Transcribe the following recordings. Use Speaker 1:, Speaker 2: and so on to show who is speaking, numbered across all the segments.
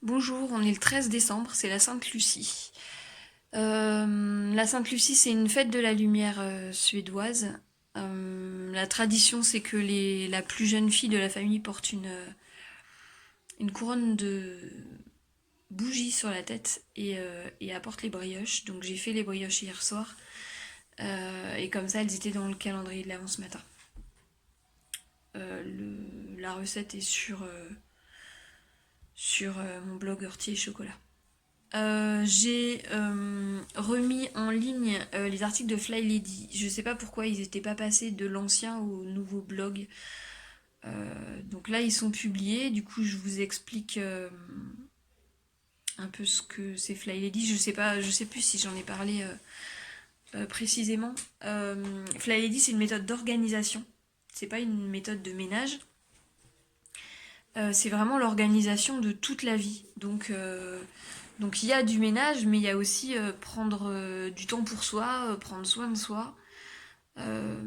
Speaker 1: Bonjour, on est le 13 décembre, c'est la Sainte-Lucie. La Sainte-Lucie, c'est une fête de la lumière suédoise. La tradition, c'est que la plus jeune fille de la famille porte une couronne de bougies sur la tête et apporte les brioches. Donc j'ai fait les brioches hier soir. Et comme ça, elles étaient dans le calendrier de l'avant ce matin. La recette est sur mon blog Ortie et Chocolat. J'ai remis en ligne les articles de Fly Lady. Je sais pas pourquoi ils n'étaient pas passés de l'ancien au nouveau blog. Donc là, ils sont publiés. Du coup, je vous explique un peu ce que c'est Fly Lady. Je sais pas, je sais plus si j'en ai parlé précisément. Fly Lady, c'est une méthode d'organisation. C'est pas une méthode de ménage. C'est vraiment l'organisation de toute la vie. Donc il y a du ménage, mais il y a aussi prendre du temps pour soi, prendre soin de soi. Euh,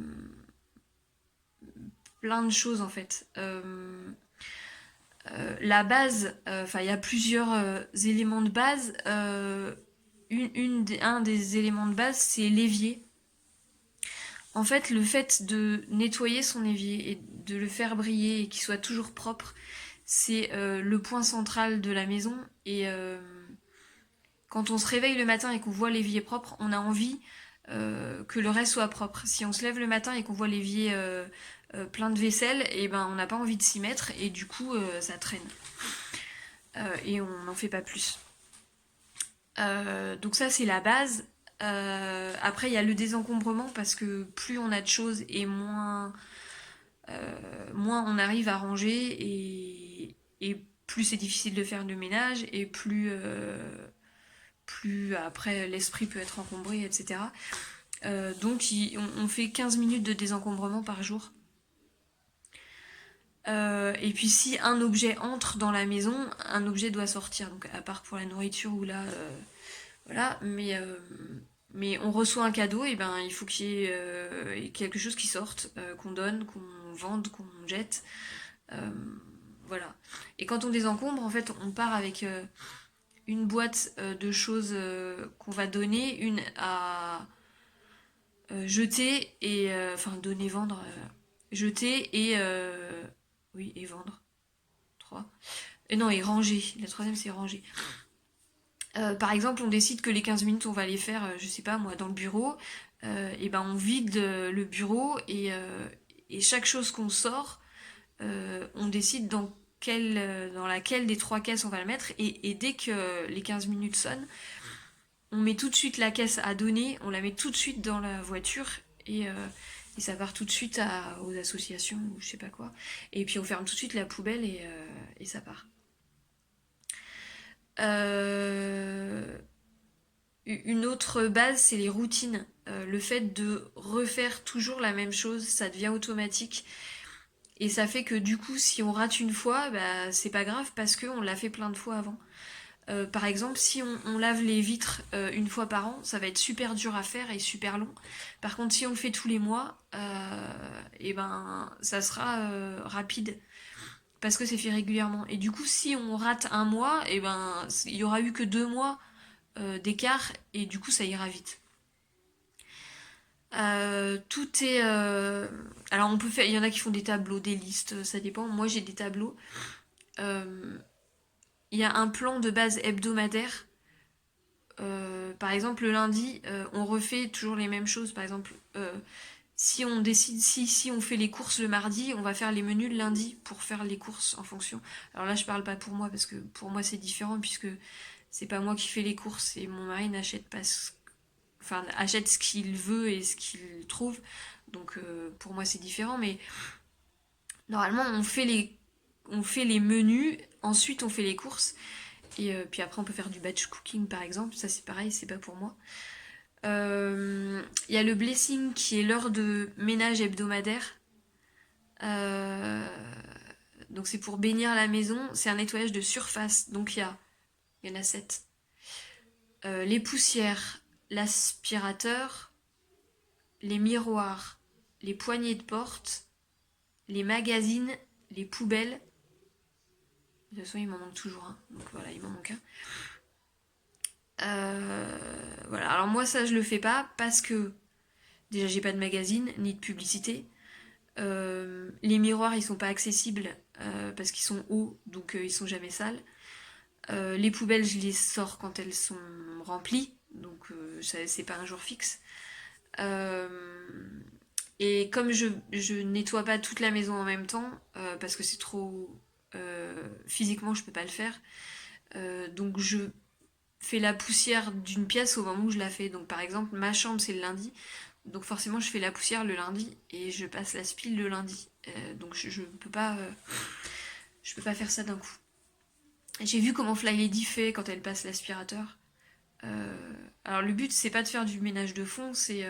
Speaker 1: Plein de choses en fait. La base, enfin il y a plusieurs éléments de base. Un des éléments de base, c'est l'évier. En fait, le fait de nettoyer son évier et de le faire briller et qu'il soit toujours propre, c'est le point central de la maison. Et quand on se réveille le matin et qu'on voit l'évier propre, on a envie que le reste soit propre. Si on se lève le matin et qu'on voit l'évier plein de vaisselle, et ben on n'a pas envie de s'y mettre et du coup ça traîne. Et on n'en fait pas plus. Donc ça c'est la base. Après il y a le désencombrement parce que plus on a de choses et moins on arrive à ranger et plus c'est difficile de faire de ménage et plus après l'esprit peut être encombré, etc. Donc on fait 15 minutes de désencombrement par jour. Et puis si un objet entre dans la maison, un objet doit sortir. Donc à part pour la nourriture ou là, voilà. Mais on reçoit un cadeau, et ben il faut qu'il y ait quelque chose qui sorte, qu'on donne, qu'on vende, qu'on jette. Euh, voilà. Et quand on désencombre, en fait, on part avec une boîte de choses qu'on va donner, une à jeter et enfin donner, vendre, jeter et oui et vendre. Trois. Et non, et ranger. La troisième c'est ranger. Par exemple, on décide que les 15 minutes on va les faire, je sais pas moi, dans le bureau. Et ben on vide le bureau et chaque chose qu'on sort, on décide dans laquelle des trois caisses on va le mettre. Et dès que les 15 minutes sonnent, on met tout de suite la caisse à donner, on la met tout de suite dans la voiture et ça part tout de suite aux associations ou je sais pas quoi. Et puis on ferme tout de suite la poubelle et ça part. Euh, une autre base, c'est les routines. Le fait de refaire toujours la même chose, ça devient automatique. Et ça fait que du coup, si on rate une fois, bah, c'est pas grave parce qu'on l'a fait plein de fois avant. Par exemple, si on lave les vitres une fois par an, ça va être super dur à faire et super long. Par contre, si on le fait tous les mois, et ben ça sera rapide parce que c'est fait régulièrement. Et du coup, si on rate un mois, et ben il y aura eu que 2 mois d'écart et du coup ça ira vite. Tout est. Alors on peut faire. Il y en a qui font des tableaux, des listes, ça dépend. Moi j'ai des tableaux. Euh, Il y a un plan de base hebdomadaire. Par exemple, le lundi, on refait toujours les mêmes choses. Par exemple, si on décide, si on fait les courses le mardi, on va faire les menus le lundi pour faire les courses en fonction. Alors là, je parle pas pour moi parce que pour moi c'est différent puisque c'est pas moi qui fais les courses et mon mari n'achète pas, enfin achète ce qu'il veut et ce qu'il trouve. Donc pour moi c'est différent. Mais normalement, on fait les menus, ensuite on fait les courses et puis après on peut faire du batch cooking par exemple. Ça c'est pareil, c'est pas pour moi. Il y a le blessing qui est l'heure de ménage hebdomadaire. Euh, donc c'est pour bénir la maison. C'est un nettoyage de surface. Donc il y en a 7. Les poussières, l'aspirateur, les miroirs, les poignées de porte, les magazines, les poubelles, De toute façon, il m'en manque toujours un. Donc voilà, il m'en manque un. Voilà, alors moi ça je le fais pas parce que déjà j'ai pas de magazine ni de publicité. Les miroirs ils sont pas accessibles parce qu'ils sont hauts donc ils sont jamais sales. Les poubelles je les sors quand elles sont remplies donc c'est pas un jour fixe. Euh, et comme je nettoie pas toute la maison en même temps parce que c'est trop physiquement je peux pas le faire donc je fais la poussière d'une pièce au moment où je la fais. Donc par exemple, ma chambre c'est le lundi, donc forcément je fais la poussière le lundi et je passe la spile le lundi. Donc je peux pas faire ça d'un coup. J'ai vu comment Fly Lady fait quand elle passe l'aspirateur. Alors le but c'est pas de faire du ménage de fond, c'est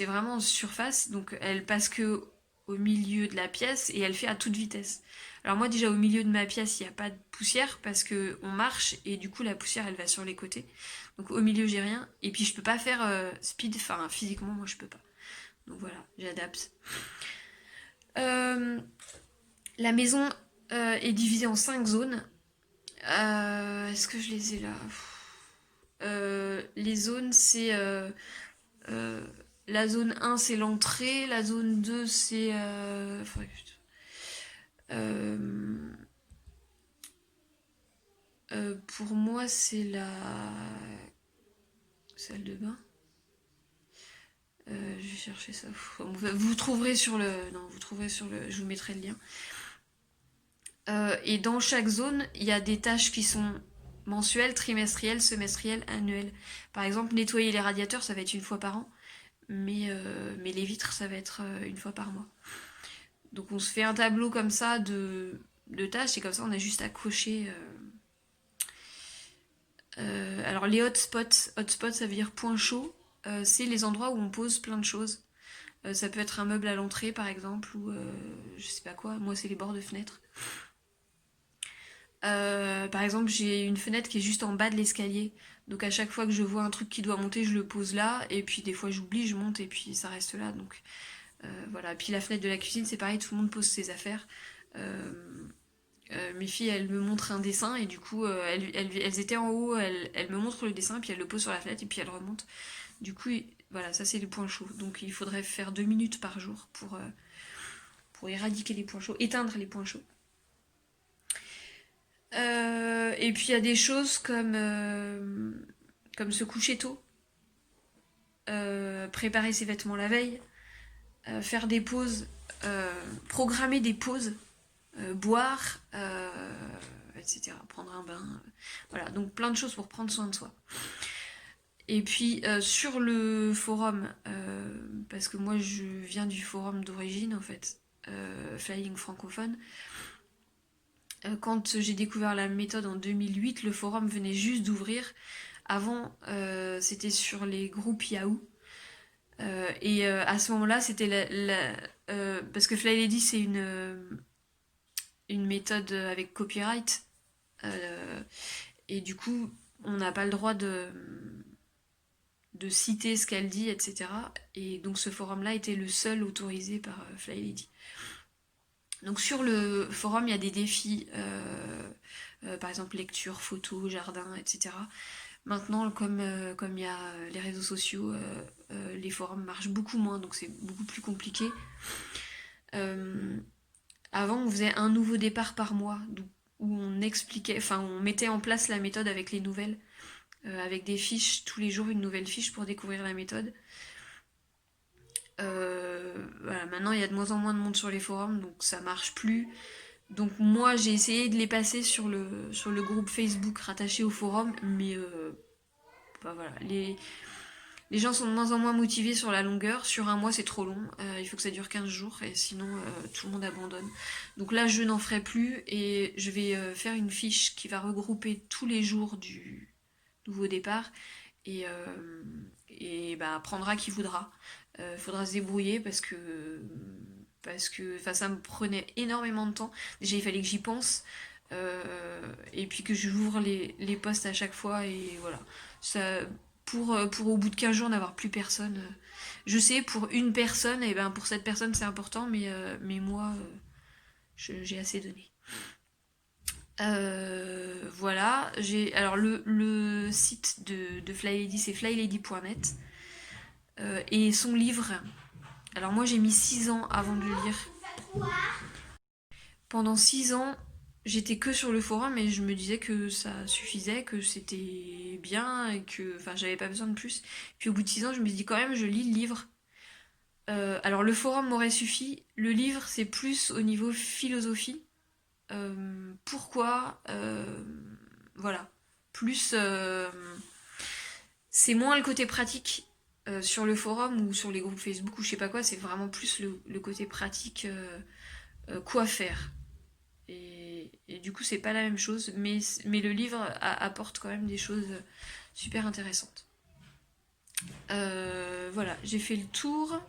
Speaker 1: vraiment en surface. Donc elle passe que au milieu de la pièce et elle fait à toute vitesse. Alors moi déjà au milieu de ma pièce il n'y a pas de poussière parce que on marche et du coup la poussière elle va sur les côtés. Donc au milieu j'ai rien et puis je peux pas faire speed, enfin physiquement moi je peux pas. Donc voilà, j'adapte. Euh, la maison est divisée en 5 zones. Est-ce que je les ai là? Les zones c'est euh, la zone 1 c'est l'entrée, la zone 2 c'est euh, pour moi, c'est la salle de bain. Je vais chercher ça. Vous trouverez sur le. Non, vous trouverez sur le. Je vous mettrai le lien. Et dans chaque zone, il y a des tâches qui sont mensuelles, trimestrielles, semestrielles, annuelles. Par exemple, nettoyer les radiateurs, ça va être une fois par an. Mais les vitres, ça va être une fois par mois. Donc on se fait un tableau comme ça de tâches et comme ça on a juste à cocher. Alors les hotspots ça veut dire point chaud, c'est les endroits où on pose plein de choses. Ça peut être un meuble à l'entrée par exemple, ou je sais pas quoi, moi c'est les bords de fenêtre. Par exemple j'ai une fenêtre qui est juste en bas de l'escalier, donc à chaque fois que je vois un truc qui doit monter, je le pose là, et puis des fois j'oublie, je monte et puis ça reste là. Donc voilà, puis la fenêtre de la cuisine c'est pareil, tout le monde pose ses affaires. Euh, mes filles, elles me montrent un dessin et du coup, elles étaient en haut, elles me montrent le dessin, puis elles le posent sur la fenêtre et puis elles remontent. Du coup, voilà, ça c'est les points chauds. Donc il faudrait faire 2 minutes par jour pour éradiquer les points chauds, éteindre les points chauds. Et puis il y a des choses comme se coucher tôt, préparer ses vêtements la veille, faire des pauses, programmer des pauses, boire, etc. Prendre un bain. Voilà, donc plein de choses pour prendre soin de soi. Et puis sur le forum, parce que moi je viens du forum d'origine en fait, Flying francophone, quand j'ai découvert la méthode en 2008, le forum venait juste d'ouvrir. Avant, c'était sur les groupes Yahoo. Et à ce moment-là, c'était parce que Fly Lady, c'est une méthode avec copyright. Euh, et du coup, on n'a pas le droit de citer ce qu'elle dit, etc. Et donc ce forum-là était le seul autorisé par Fly Lady. Donc sur le forum, il y a des défis, par exemple lecture, photo, jardin, etc. Maintenant, comme il y a les réseaux sociaux, les forums marchent beaucoup moins, donc c'est beaucoup plus compliqué. Euh, Avant, on faisait un nouveau départ par mois, où on expliquait, enfin on mettait en place la méthode avec les nouvelles, avec des fiches, tous les jours une nouvelle fiche pour découvrir la méthode. Voilà, maintenant il y a de moins en moins de monde sur les forums, donc ça marche plus. Donc moi j'ai essayé de les passer sur le groupe Facebook rattaché au forum, mais bah, voilà, les gens sont de moins en moins motivés sur la longueur. Sur un mois c'est trop long, il faut que ça dure 15 jours et sinon tout le monde abandonne. Donc là je n'en ferai plus et je vais faire une fiche qui va regrouper tous les jours du nouveau départ et bah, prendra qui voudra. Faudra se débrouiller parce que ça me prenait énormément de temps. Déjà, il fallait que j'y pense. Et puis que j'ouvre les postes à chaque fois. Et voilà. Ça, pour au bout de 15 jours n'avoir plus personne. Je sais, pour une personne, et ben pour cette personne c'est important, mais moi, j'ai assez donné. Voilà, alors le site de Fly Lady, c'est flylady.net. Et son livre, alors moi j'ai mis 6 ans avant de le lire. Pendant 6 ans, j'étais que sur le forum et je me disais que ça suffisait, que c'était bien et que enfin j'avais pas besoin de plus. Puis au bout de 6 ans, je me suis dit quand même je lis le livre. Alors le forum m'aurait suffi, le livre c'est plus au niveau philosophie. Pourquoi voilà. Plus c'est moins le côté pratique sur le forum ou sur les groupes Facebook ou je sais pas quoi, c'est vraiment plus le côté pratique, quoi faire. Et du coup, c'est pas la même chose, mais le livre apporte quand même des choses super intéressantes. Voilà, j'ai fait le tour.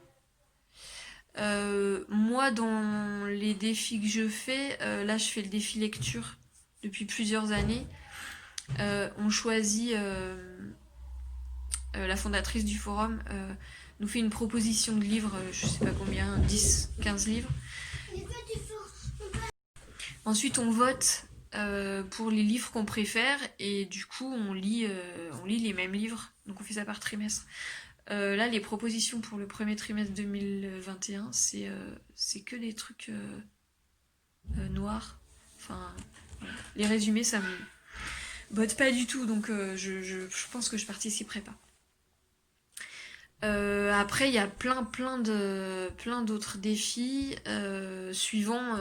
Speaker 1: Moi, dans les défis que je fais, là, je fais le défi lecture depuis plusieurs années. On choisit, la fondatrice du forum nous fait une proposition de livres, je sais pas combien, 10, 15 livres. Ensuite, on vote pour les livres qu'on préfère et du coup, on lit les mêmes livres. Donc, on fait ça par trimestre. Là, les propositions pour le premier trimestre 2021, c'est que des trucs noirs. Enfin, voilà. Les résumés, ça me botte pas du tout, donc je pense que je participerai pas. Après, il y a plein d'autres défis suivant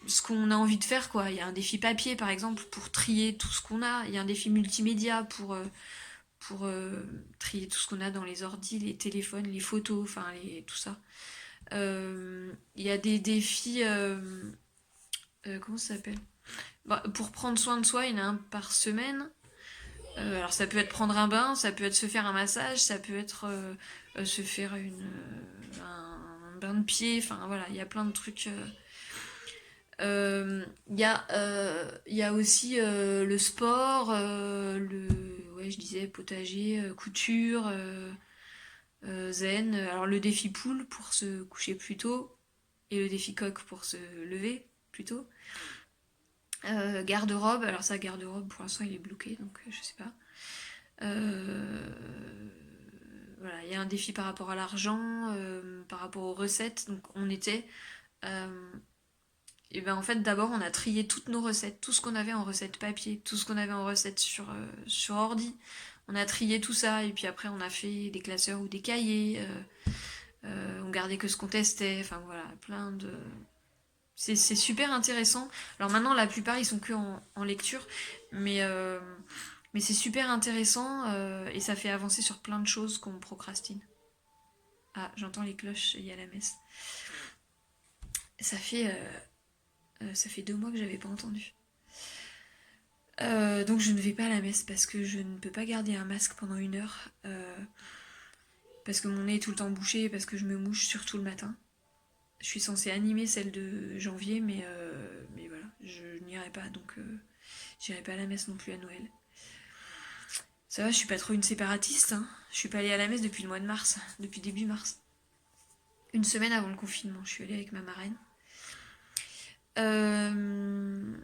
Speaker 1: ce qu'on a envie de faire, quoi. Il y a un défi papier, par exemple, pour trier tout ce qu'on a. Il y a un défi multimédia pour trier tout ce qu'on a dans les ordis, les téléphones, les photos, enfin tout ça. Il y a des défis, comment ça s'appelle? Bah, pour prendre soin de soi, il y en a un par semaine. Alors ça peut être prendre un bain, ça peut être se faire un massage, ça peut être se faire un bain de pied, enfin voilà, il y a plein de trucs. Il y a aussi le sport, ouais, je disais potager, couture, zen. Alors le défi poule pour se coucher plus tôt et le défi coq pour se lever plus tôt. Garde-robe, alors ça garde-robe pour l'instant il est bloqué donc je sais pas. Euh, voilà, il y a un défi par rapport à l'argent, par rapport aux recettes. Donc on était et ben en fait d'abord on a trié toutes nos recettes, tout ce qu'on avait en recettes papier, tout ce qu'on avait en recettes sur ordi. On a trié tout ça et puis après on a fait des classeurs ou des cahiers. On gardait que ce qu'on testait. Enfin voilà, plein de. C'est super intéressant. Alors maintenant la plupart ils sont que en lecture, mais mais c'est super intéressant et ça fait avancer sur plein de choses qu'on procrastine. Ah, j'entends les cloches, il y a la messe. Ça fait, ça fait 2 mois que j'avais pas entendu. Donc je ne vais pas à la messe parce que je ne peux pas garder un masque pendant 1 heure. Parce que mon nez est tout le temps bouché et parce que je me mouche surtout le matin. Je suis censée animer celle de janvier, mais voilà, je n'irai pas, donc j'irai pas à la messe non plus à Noël. Ça va, je suis pas trop une séparatiste, hein. Je suis pas allée à la messe depuis le mois de mars, depuis début mars. 1 semaine avant le confinement, je suis allée avec ma marraine. Euh,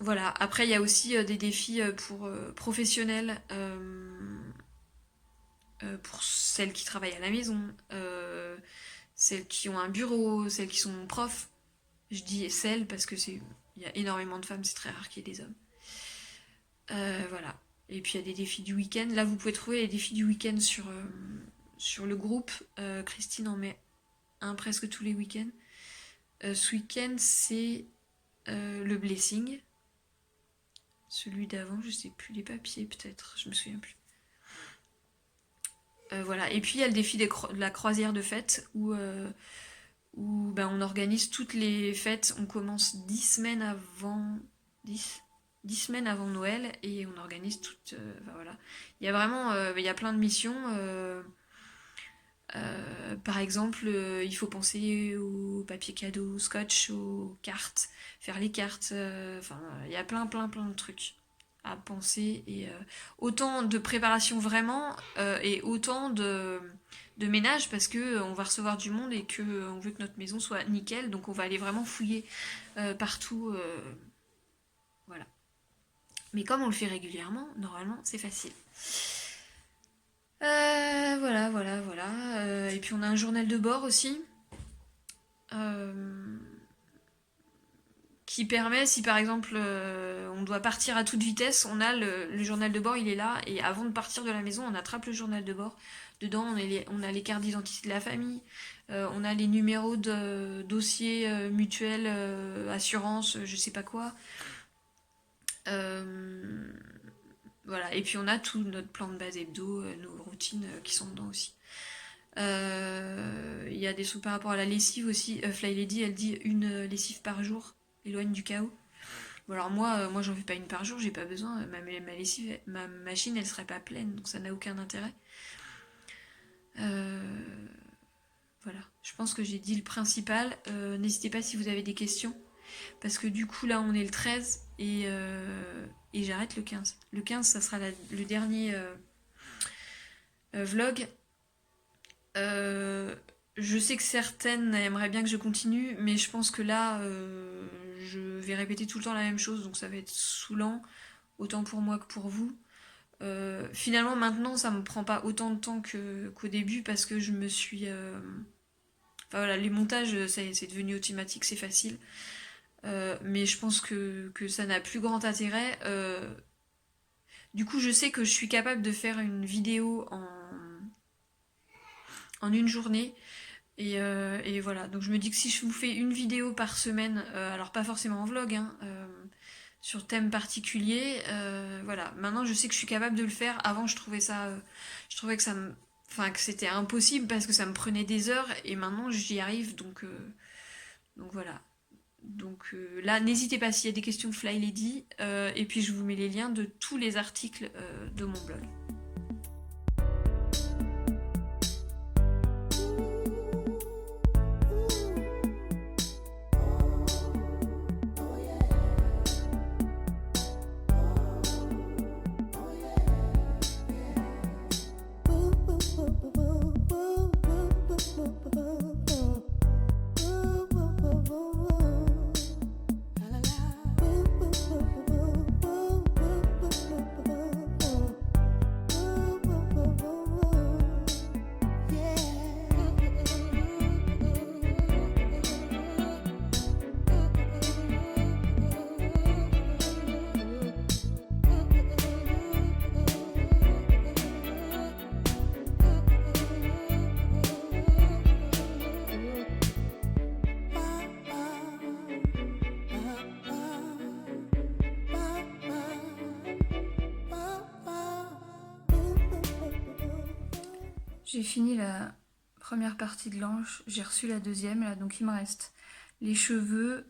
Speaker 1: voilà. Après, il y a aussi des défis pour professionnels, pour celles qui travaillent à la maison, celles qui ont un bureau, celles qui sont profs. Je dis celles parce que il y a énormément de femmes, c'est très rare qu'il y ait des hommes. Voilà. Et puis il y a des défis du week-end. Là, vous pouvez trouver les défis du week-end sur le groupe. Christine en met un presque tous les week-ends. Ce week-end, c'est le blessing. Celui d'avant, je sais plus, les papiers peut-être, je me souviens plus. Voilà. Et puis il y a le défi de la croisière de fête où ben, on organise toutes les fêtes. On commence 10 semaines avant. 10 semaines avant Noël et on organise toutes. Enfin, voilà. Il y a vraiment il y a plein de missions. Par exemple, il faut penser au papier cadeau, au scotch, aux cartes, faire les cartes. Enfin, il y a plein de trucs à penser. Et autant de préparation vraiment et autant de ménage parce que on va recevoir du monde et que on veut que notre maison soit nickel. Donc on va aller vraiment fouiller partout. Voilà. Mais comme on le fait régulièrement, normalement c'est facile. Voilà. Et puis on a un journal de bord aussi. Euh, qui permet, si par exemple on doit partir à toute vitesse, on a le journal de bord, il est là, et avant de partir de la maison, on attrape le journal de bord. Dedans, on a les cartes d'identité de la famille, on a les numéros de dossiers mutuels, assurance, je sais pas quoi. Euh, voilà, et puis on a tout notre plan de base hebdo, nos routines qui sont dedans aussi. Il y a des trucs par rapport à la lessive aussi. Fly Lady, elle dit une lessive par jour, éloigne du chaos. Bon alors moi j'en fais pas une par jour, j'ai pas besoin. Ma lessive, ma machine, elle serait pas pleine, donc ça n'a aucun intérêt. Euh, voilà, je pense que j'ai dit le principal. N'hésitez pas si vous avez des questions, parce que du coup là on est le 13 et j'arrête le 15. Le 15, ça sera le dernier vlog. Je sais que certaines aimeraient bien que je continue, mais je pense que là, je vais répéter tout le temps la même chose, donc ça va être saoulant, autant pour moi que pour vous. Finalement, maintenant, ça me prend pas autant de temps qu'au début parce que je me suis. Enfin voilà, les montages, c'est devenu automatique, c'est facile. Mais je pense que ça n'a plus grand intérêt. Du coup, je sais que je suis capable de faire une vidéo en une journée. Et voilà, donc je me dis que si je vous fais une vidéo par semaine, alors pas forcément en vlog, hein, sur thème particulier, voilà. Maintenant, je sais que je suis capable de le faire. Avant, je trouvais que enfin que c'était impossible parce que ça me prenait des heures, et maintenant j'y arrive, donc voilà. Donc là, n'hésitez pas s'il y a des questions de Fly Lady, et puis je vous mets les liens de tous les articles de mon blog. J'ai fini la première partie de l'ange, j'ai reçu la deuxième, là, donc il me reste les cheveux,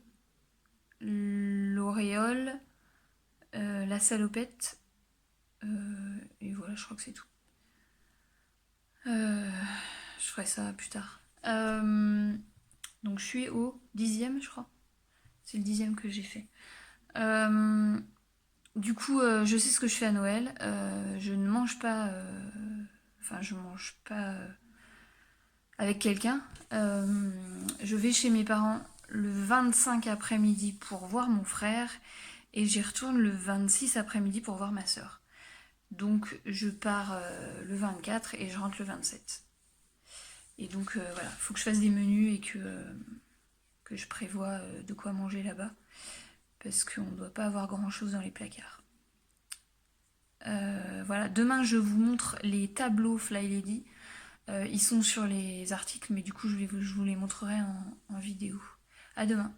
Speaker 1: l'auréole, la salopette, et voilà, je crois que c'est tout. Je ferai ça plus tard. Donc je suis au 10e, je crois. C'est le 10e que j'ai fait. Du coup, je sais ce que je fais à Noël. Je ne mange pas... Enfin, je mange pas avec quelqu'un. Je vais chez mes parents le 25 après-midi pour voir mon frère et j'y retourne le 26 après-midi pour voir ma soeur. Donc je pars le 24 et je rentre le 27. Et donc voilà, faut que je fasse des menus et que je prévoie de quoi manger là-bas. Parce qu'on ne doit pas avoir grand-chose dans les placards. Voilà, demain je vous montre les tableaux Fly Lady. Ils sont sur les articles, mais du coup je vous les montrerai en vidéo. À demain.